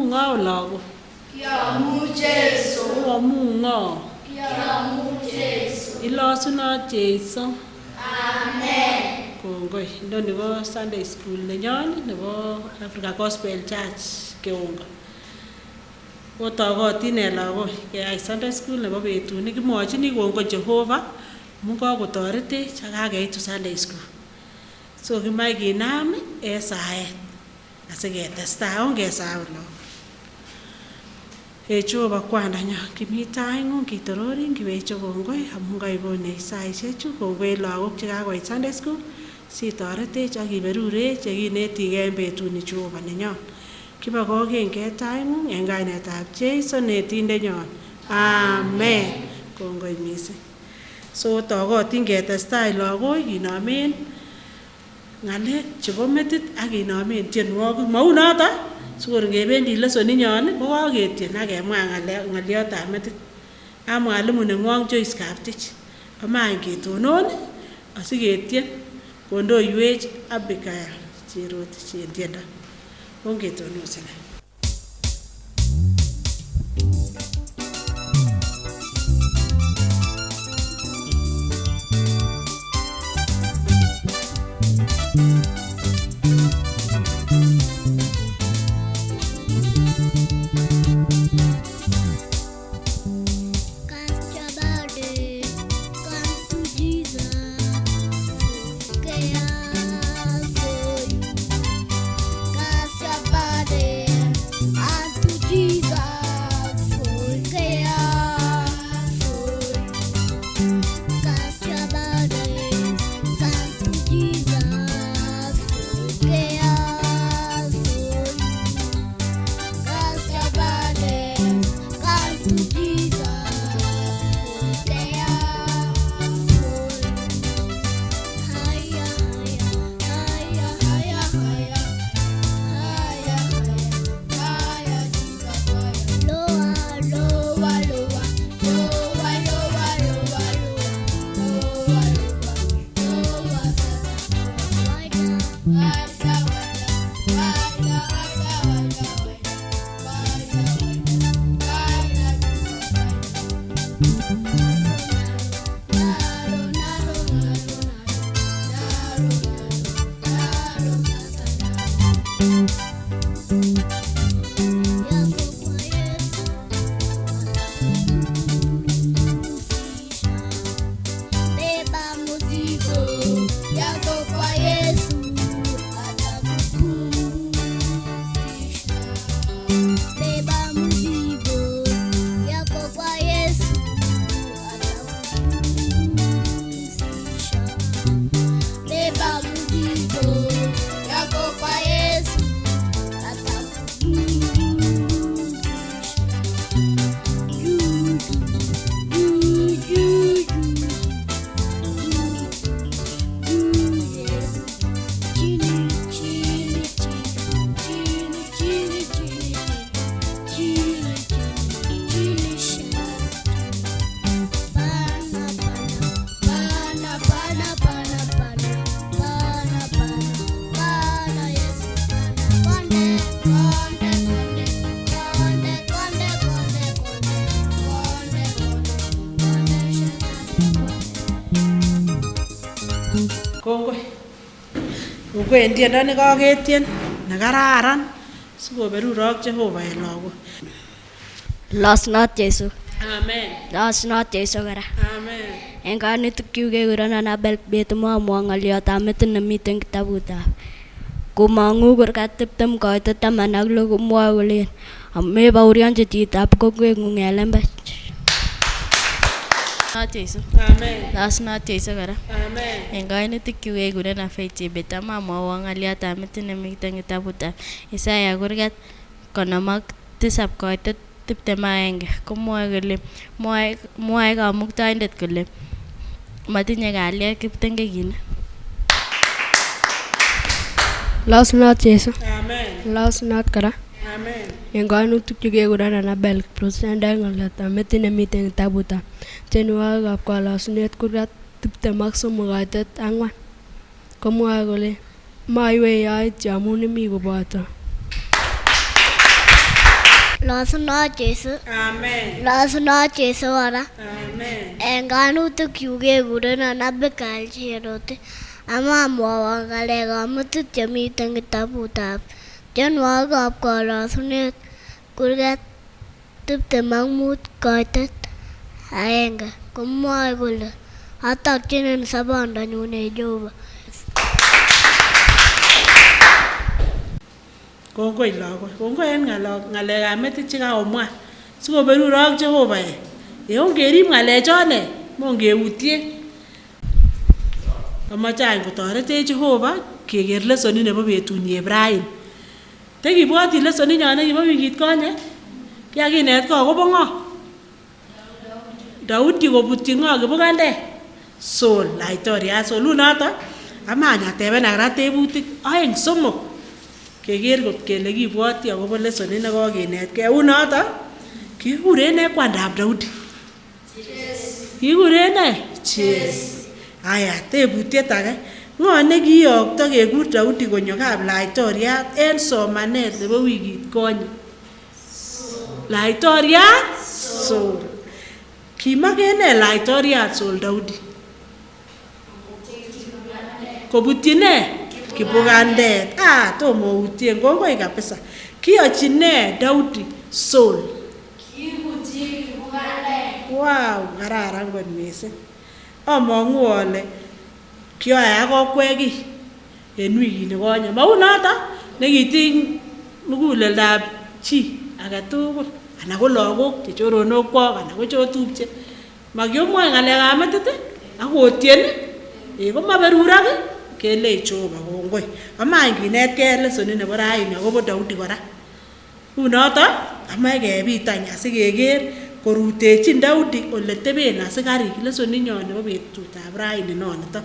ngao lago. Kiamu Jesu. Uamu ngao. Kiamu Jesu. Ilosuna Jesu. Amen. Kongoi. Ndoni ko Sunday school nenyon nebo Africa Gospel Church KEONGO. Otogotin lagok keyai Sunday school nebo betuni kimwochini kongoi Jehova amun kakotoretech ak kakeitu Sunday school. So kimae kinam saet asiketestai ongesahau lagok. Jehova kwandanyo kimi taing'ung kitororin kiweche kongoi amun kaikonech saishechu kongoi lagok chekakoit Sunday school sitoretech ak iberurech chekinetigei en betuni Jehova nenyon. Kibokokenkei taing'ung en kainetab Jeiso netindenyon. Amen. Kongoi mising. So togotin ketestai lagok kinomen ng'alek chebo metit ak kinomen tienwogik. Mau noto sikor ngebendi lesoninyon ko kaketien ak kemwa ng'aliotab metit. A mwalimu neng'wong Joyce Kaptich. Amae ketonon asiketien kondoiwech Abigail Cherotich en tiendo. Ongetonon sina. Kongoi tiendo nekaketien nekararan sikoberurok Jehova en lagok. Losnot Jesu. Amen. Losnot Jesu kora. Amen. En kanetukyuk kekurenon Abel betumwomwok ng'oliotab metit nemiten kitabutab Komong'u kurgat 20 koitet 16 komwoe kolen mebaorionchi chitab kokweng'ung en lembech. Jesu. Amen. Losnot Jesu kora. Amen. En kainutikyuk kekurenon Faith Chebet amwowok ng'oliotab metit nemiten kitabutab Isaya kurgat 57 koitet 21 komwoe kole mwoe kamuktoindet kole matinye kalyet kiptengekinik. Losnot Jesu. Amen. Losnot kora. Amen. En kainutik kekurenon Abel Prosenda ng'oliotab metit nemiten kitabutab tienwogikab kalasunet kurgat 23 koitet 4 komwoe kole moiwei yoityo amun imi koboto. Losunot Jesu. Amen. Losunot Jesu kora. Amen. En kanutikchuk kekurenon Abigail Cherotich. Amamwowon ng'alek kamutik chemiten kitabutab tienwogikab kalosunet kurgat 25 koitet 1 komwoe kole atokchinin sobondonyun en Jehova. Kongoi lagok. Kongoi en ng'alekab metit chekakomwa. Sikoberur ak Jehova. Ongerib ng'alechone mongeutye. Amache any kotoretech Jehova keker lesonit nebo betunyi Ibrahim. Tekibwoti lesonit nyon nekibo wikit konye? Kiakinetkei akobo ng'o? Daudi kobutyi ng'o kibukandek? Saul, laitoriat Saul. Unoto amany atebenak ra tebutik 2-3 keker kot kele kibwoti akobo lesonit nekokinetkei. Unoto kikuren ne kwandab Daudi? Kikuren ne? Jesse. Aya, tebutiet age. Ng'o nekiyokto kekur Daudi konyo kab laitoriat en somanet nebo wikit konye? Laitoriat Saul. Kimagene laitoriat Saul Daudi? Kobutyi ne? Kibugandet. Tomo utien. Kongoi kabisa. Kiyochi ne Daudi Saul? Kibutyi kibugandet. Wow, kararan kot mising. Among'u ale kioe ak okwek en wikit nikonye. Mau noto nekitiny muguleldab chi agetugul anan ko lagok che choronokwok anan ko chotupche. Makiomwoe ng'alekab metit ak otien komaberurak kelei Jehova kongoi. Amany kinetkei lesonit nebo raini akobo Daudi kora. Unoto amache kebitany asikeker korutechin Daudi ole teben asikarik lesonit nyon nebo betutab raini nonito.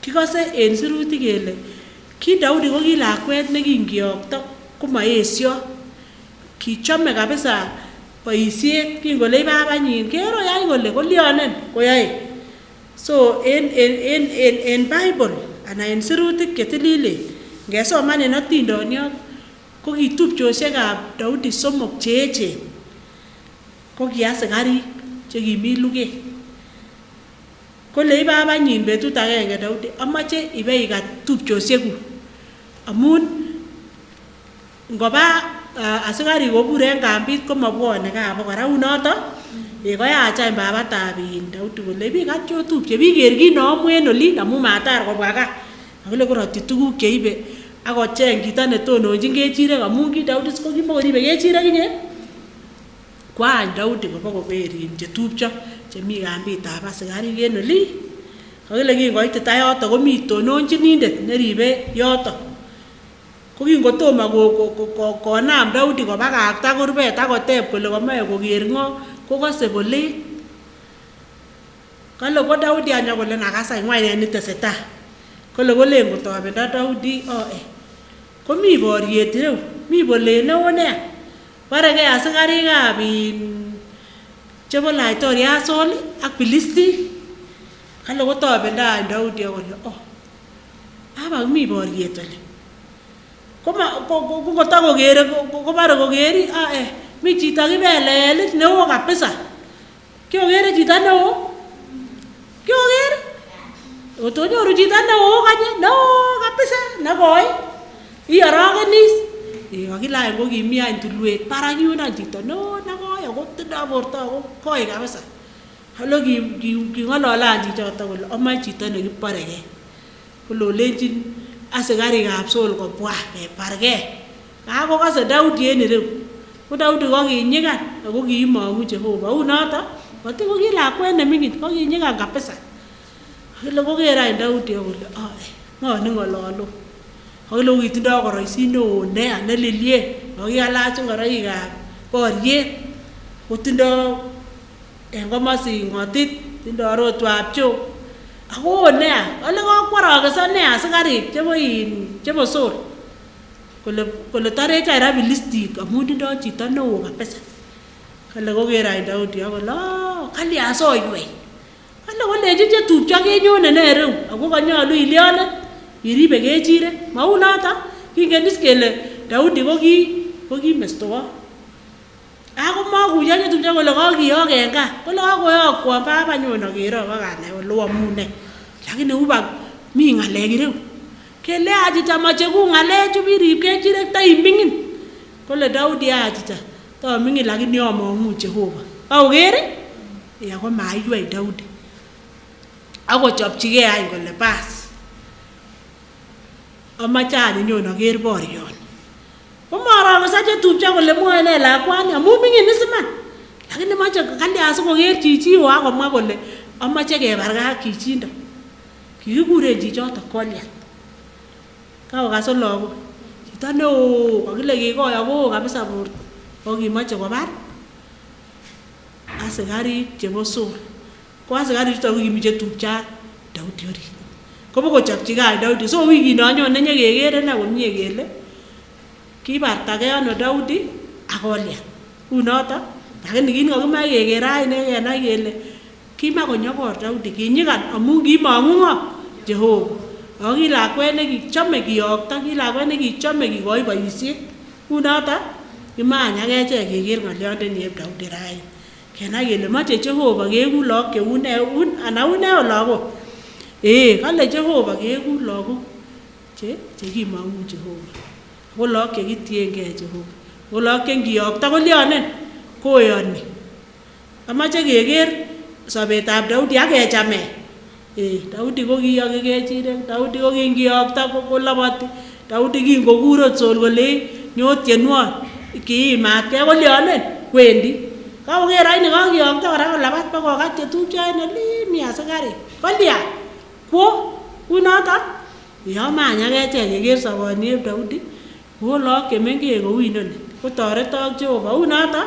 Kikose en sirutik kele ki Daudi ko ki lakwet nekingiyokto komaesio. Kichome kabisa boisiet kingolei babanyin kero yai kole kolionen koyoe. So en Bible anan en sirutik chetililen ngesoman en atindoniot ko kitupchosiekab Daudi 3 cheechen ko ki asikarik chekimi luget. Kolei babanyin betut agenge Daudi, amache ibeikat tupchosiekuk amun ngoba asikarik kobur en kambit komabwone gaa kora. Unoto koyach any babatab Daudi kole bikat chotupche biker kit neamu en olin amun matar kobwa gaa. Akole korotyi tuguk cheibe akocheng chito netononjin kechirek amun ki Daudi ko kimokoribe kechirek inye. Kwany Daudi kobokoberin chetupcho chemi kambitab asikarik en oli. Kakile kingoitita yoto komi tononjin indet neribe yoto. Ko kingotomo konam Daudi kobakakta kurbet akoteb kole komoe koker ng'o kokose bolet. Kale ko Daudi anya kole nakas any ng'wany ne tesetai. Kole kolen kotobendo Daudi komi boriet ireu, mi bolet neo nea. Baregei asikarikab chebo laitoriat Saul ak Filistin. Kale kotobendo any Daudi kole abak mi boriet oli. Kotokokere kobare kokeri mi chito kibelelit neo kabisa. Kiokere chito neo? Kiokere? Otonyoru chito neo kanye neo kabisa nekoi iorokenis. Kakilany ko kimi any tulwet barak yun any chito neo nekoi ako tindoi borto ako koi kabisa. Halo king'olole any chichoto kole amache chito nekiboregei. Kole olenjin asikarikab Saul kobwa kebargei. Kakokase Daudi en ireu. Ko Daudi ko kinyikan ako kiimong'u Jehova. Unoto mati ko ki lakwet neming'in ko kinyikan kabisa. Kile koker any Daudi kole ng'o neng'ololu. Kile kitindoi koroisit neo nea nelilie. Kikalach ngoroikab boriet. Kotindoi en komosi ng'otit, tindoi rotwab choo. Ako nea, kale kokworokesa nea asikarik chebo Saul. Kole tarech any ra Filistin amun tindoi chito neo kabisa. Kale koker any Daudi kole kalya soiwek. Kale kolenji chetupcho kenyone ne ireu ako kanyolu ilyonet iribe kechirek. Mau noto kingen is kele Daudi ko ki mestowot. Ako makuyo chetupcho kole kakiyok en gaa. Kole kakoyokwo baba nyon akero akanai ole amune. Lakini uba mi ngalek ireu. Kele achicha mache ku ngalechu birib kechirek ta imingin. Kole Daudi achicha ta mingin lakini amangu Jehova. Akoker ya ko maiywei Daudi. Akochopchigei any kole bas. Amache any nyon aker boryon. Komaro sache tupcha kole mwoe ne lakwani amu mingin isiman. Lakini mache kalya sikoker chichi o akomwa kole amache kebarga ak chichindo. Kikikuren chichoto Goliath. Kakokas lagok. Chito neo kakile kikoya ko kabisa borto. Kokimache kobar asikarik chebo Saul. Ko asikarik chuto kokimiche tupcha Daudi orit. Kobokochopchigei Daudi. So wikino anyone nyekekere na komie kele kibartagei ano Daudi ak Goliath. Unoto lakini kin kokimoe keker aine kenai kele kimakonyokor Daudi kinyikan amu kimangu Jehova. Ako ki lakwet nekichome kiyokto, ki lakwet nekichome kikoi boisiet. Unoto kimany akechek keker ngolyondeni eb Daudi raini. Kenai kele moche Jehova keku lagok cheu ne ana une lagok. Kale Jehova keku lagok chekimangu Jehova. Ko lagok chekitiengei Jehova. Ko lagok chengiyokto kolyonen koyoni. Amache keker sobetab Daudi akechame. Daudi ko kiyoki kechirek, Daudi ko kingiyokto koloboti, Daudi kingokur Saul kole nyo tienwon kiimatkei kolyonen kwendi. Kakoker aine kakiyokto kora kolabat bokokat chetupcho en olin mi asikarik. Kolya kwo unoto yomany akechek keker sobonieb Daudi ko lagok chemengech kou inoni kotoretok Jehova. Unoto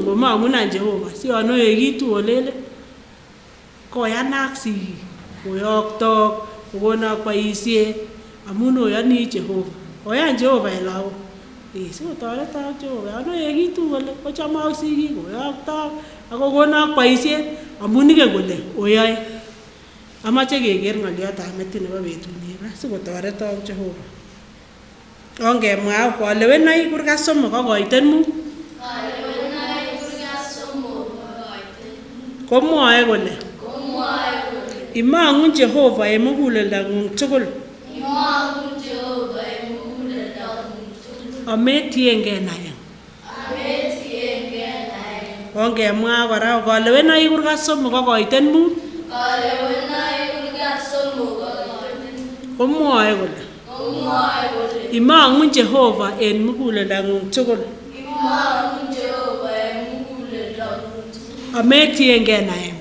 komangunan Jehova sionoekitu olele koyanak sigik koyoktok kokonak boisiet amun oyoni Jehova. Koyan Jehova en lagok. Sikotoretok Jehova anoekitu kole kochomok sigik koyoktok akokonak boisiet amun ingen kole oyoe. Amache keker ngolyotab metit nebo betuni sikotoretok Jehova. Ongemwa kolewenoik kurgat somok kokoiten mut. Komwoe kole imangu Jehova en muguleldang'ung tugul. Ametiengei naeng. Ongemwa kora kolewenoik kurgat somok kokoiten mut. Komwoe kole imangu Jehova en muguleldang'ung tugul. Ametiengei naeng.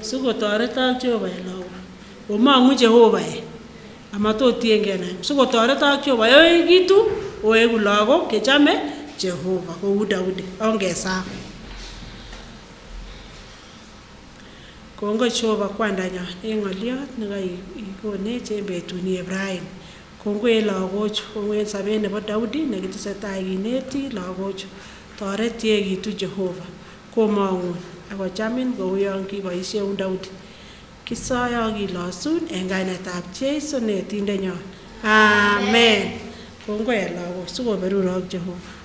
Sikotoretok Jehova en lagok. Omangu Jehova amatotiengei naeng. Sikotoretok Jehova yoekitu oeku lagok chechome Jehova kou Daudi. Ongesam. Kongoi Jehova kwandanyon en ngolyot nekaikonech en betuni eb raini. Kongoi en lagochu, kongoi en sobet nebo Daudi nekitesetai kineti lagochu. Toret yekitu Jehova komangun akochamin kou yon kiboisien Daudi. Kisoe akilosun en kainetab Jeiso netindenyon. Amen. Kongoi en lagok sikoberurok Jehova.